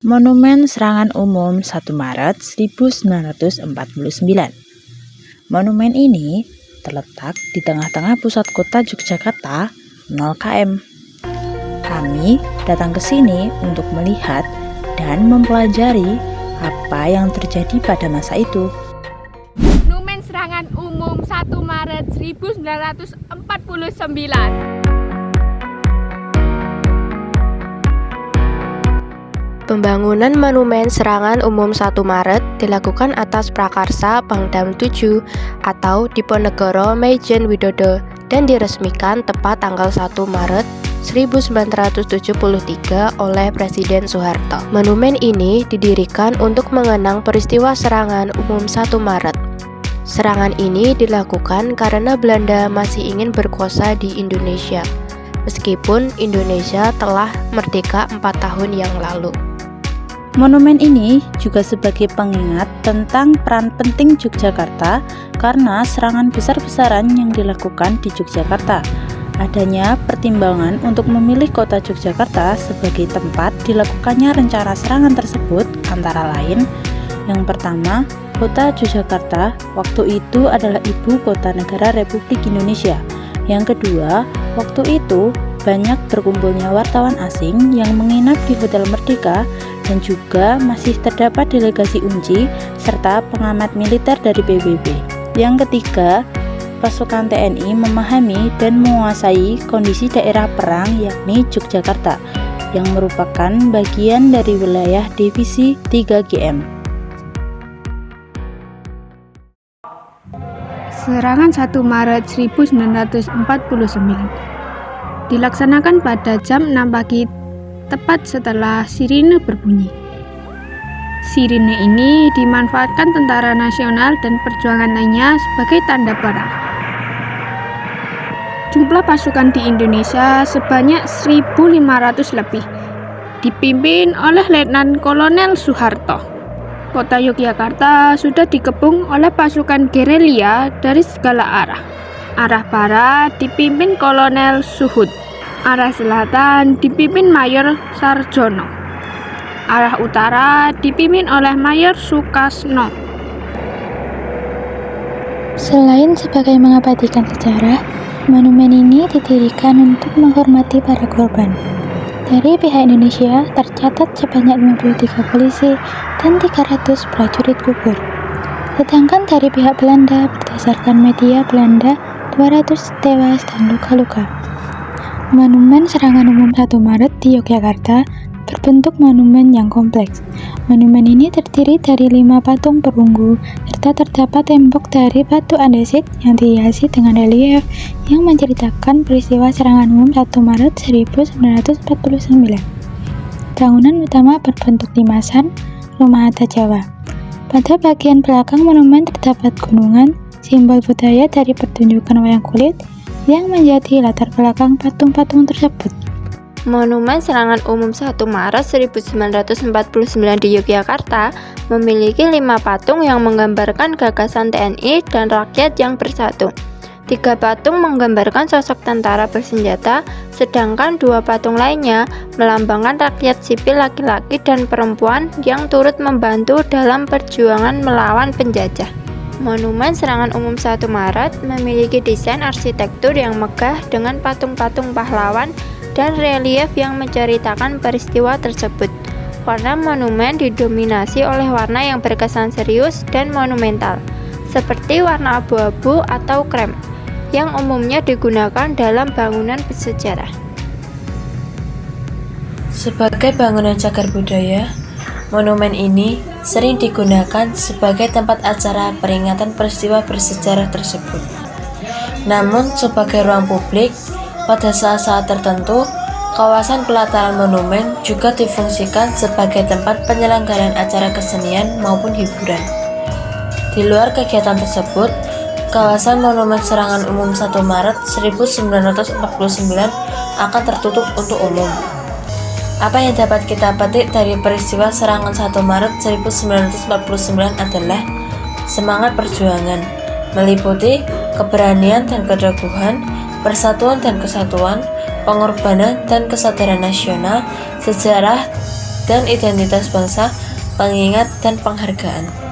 Monumen Serangan Umum 1 Maret 1949. Monumen ini terletak di tengah-tengah pusat kota Yogyakarta, 0 km. Kami datang ke sini untuk melihat dan mempelajari apa yang terjadi pada masa itu. Monumen Serangan Umum 1 Maret 1949. Pembangunan Monumen Serangan Umum 1 Maret dilakukan atas prakarsa Pangdam 7 atau Diponegoro Maijen Widodo dan diresmikan tepat tanggal 1 Maret 1973 oleh Presiden Soeharto. Monumen ini didirikan untuk mengenang peristiwa Serangan Umum 1 Maret. Serangan ini dilakukan karena Belanda masih ingin berkuasa di Indonesia, meskipun Indonesia telah merdeka 4 tahun yang lalu. Monumen ini juga sebagai pengingat tentang peran penting Yogyakarta karena serangan besar-besaran yang dilakukan di Yogyakarta. Adanya pertimbangan untuk memilih kota Yogyakarta sebagai tempat dilakukannya rencana serangan tersebut antara lain: yang pertama, kota Yogyakarta waktu itu adalah ibu kota negara Republik Indonesia. Yang kedua, waktu itu banyak berkumpulnya wartawan asing yang menginap di Hotel Merdeka dan juga masih terdapat delegasi UNJ serta pengamat militer dari PBB. Yang ketiga, pasukan TNI memahami dan menguasai kondisi daerah perang yakni Yogyakarta yang merupakan bagian dari wilayah divisi 3GM. Serangan 1 Maret 1949 dilaksanakan pada jam 6 pagi tepat setelah sirine berbunyi. Sirine ini dimanfaatkan tentara nasional dan perjuangan lainnya sebagai tanda perang. Jumlah pasukan di Indonesia sebanyak 1.500 lebih, dipimpin oleh Letnan Kolonel Soeharto. Kota Yogyakarta sudah dikepung oleh pasukan gerilya dari segala arah. Arah barat dipimpin Kolonel Suhud, arah selatan dipimpin Mayor Sarjono, arah utara dipimpin oleh Mayor Sukasno. Selain sebagai mengabadikan sejarah, monumen ini didirikan untuk menghormati para korban. Dari pihak Indonesia tercatat sebanyak 53 polisi dan 300 prajurit gugur. Sedangkan dari pihak Belanda berdasarkan media Belanda 200 tewas dan luka-luka. Monumen Serangan Umum 1 Maret di Yogyakarta berbentuk monumen yang kompleks. Monumen ini terdiri dari 5 patung perunggu serta terdapat tembok dari batu andesit yang dihiasi dengan relief yang menceritakan peristiwa Serangan Umum 1 Maret 1949. Bangunan utama berbentuk limasan, rumah adat Jawa. Pada bagian belakang monumen terdapat gunungan, simbol budaya dari pertunjukan wayang kulit yang menjadi latar belakang patung-patung tersebut. Monumen Serangan Umum 1 Maret 1949 di Yogyakarta memiliki 5 patung yang menggambarkan gagasan TNI dan rakyat yang bersatu. 3 patung menggambarkan sosok tentara bersenjata, sedangkan 2 patung lainnya melambangkan rakyat sipil laki-laki dan perempuan yang turut membantu dalam perjuangan melawan penjajah. Monumen Serangan Umum 1 Maret memiliki desain arsitektur yang megah dengan patung-patung pahlawan dan relief yang menceritakan peristiwa tersebut. Warna monumen didominasi oleh warna yang berkesan serius dan monumental, seperti warna abu-abu atau krem, yang umumnya digunakan dalam bangunan bersejarah. Sebagai bangunan cagar budaya, monumen ini sering digunakan sebagai tempat acara peringatan peristiwa bersejarah tersebut. Namun, sebagai ruang publik, pada saat-saat tertentu, kawasan pelataran monumen juga difungsikan sebagai tempat penyelenggaraan acara kesenian maupun hiburan. Di luar kegiatan tersebut, kawasan Monumen Serangan Umum 1 Maret 1949 akan tertutup untuk umum. Apa yang dapat kita petik dari peristiwa Serangan 1 Maret 1949 adalah semangat perjuangan, meliputi keberanian dan keteguhan, persatuan dan kesatuan, pengorbanan dan kesadaran nasional, sejarah dan identitas bangsa, pengingat dan penghargaan.